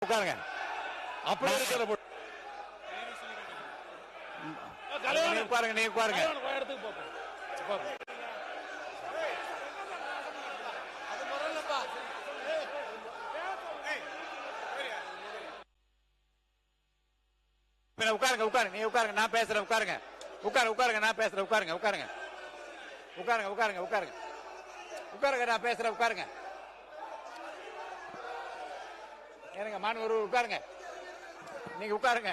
உட்காருங்க. அப்படி இருக்கிற உட்காருங்க, நீ உட்காருங்க. உட்காருங்க உட்காருங்க, நீ உட்காருங்க, நான் பேசுறேன். உட்காருங்க உட்காருங்க, நான் பேசுறேன். உட்காருங்க உட்காருங்க உட்காருங்க உட்காருங்க உட்காருங்க உட்காருங்க, நான் பேசுறேன். உட்காருங்க. ஏனுங்க மாணவர் உட்காருங்க. நீங்க உட்காருங்க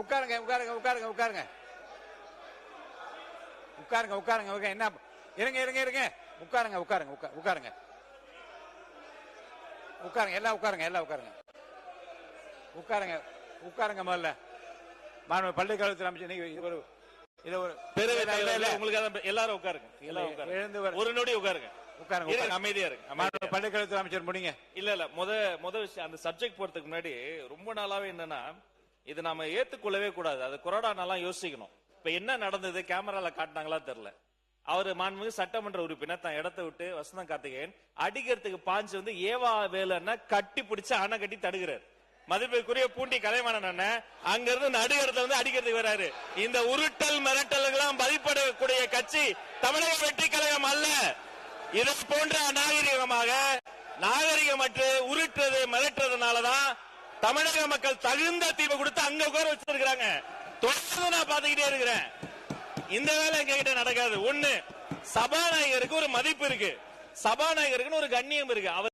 உட்காருங்க உட்காருங்க உட்காருங்க உட்காருங்க உட்காருங்க உட்காருங்க. என்ன இருங்க இருங்க இருங்க. உட்காருங்க உட்காருங்க உட்காருங்க உட்காருங்க. எல்லாம் உட்காருங்க, எல்லாம் உட்காருங்க உட்காருங்க உட்காருங்க. முதல்ல மாணவர் பள்ளிக்கல்வித்துறை அமைச்சர் நீங்க ஒரு இத ஒரு உங்களுக்கு எல்லாரும் உட்காருங்க. எழுந்து ஒரு நொடி உட்காருங்க. உட்காருங்க, அமைதியா இருக்கு. மாணவர் பள்ளிக்கல்வித்துறை அமைச்சர் முடிங்க. இல்ல முத விஷயம் அந்த சப்ஜெக்ட் போறதுக்கு முன்னாடி ரொம்ப நாளாவே என்னன்னா இது நாம ஏத்துக்கொள்ளவே கூடாது. அது கொரோனா நாளா யோசிக்கணும். இப்ப என்ன நடந்தது கேமரால காட்டினாங்களா தெரியல. அவரு மாண்புமிகு சட்டமன்ற உறுப்பினர் தான் இடத்தை விட்டு வசந்தம் கார்த்திகேயன் அடிக்கிறதுக்கு பாஞ்சு வந்து ஏவா வேலைன்னா கட்டி பிடிச்சு அணை கட்டி தடுக்கிறார். மதிப்பிற்குரிய பூண்டி கலைவாணன் அங்க இருந்து நடுகிறத வந்து அடிக்கிறதுக்கு வராரு. இந்த உருட்டல் மிரட்டல்களாம் மதிப்பிடக்கூடிய கட்சி தமிழக வெற்றி கழகம் அல்ல. இதை போன்ற நாகரிகமற்று உருட்டுறது மிரட்டுறதுனாலதான் தமிழக மக்கள் தகுந்த தீர்வு கொடுத்து அங்க உட்கார வச்சிருக்காங்க. தொடர்ந்து நான் பாத்துக்கிட்டே இருக்கிறேன். இந்த வேலை எங்க கிட்ட நடக்காது. ஒண்ணு, சபாநாயகருக்கு ஒரு மதிப்பு இருக்கு, சபாநாயகருக்கு ஒரு கண்ணியம் இருக்கு.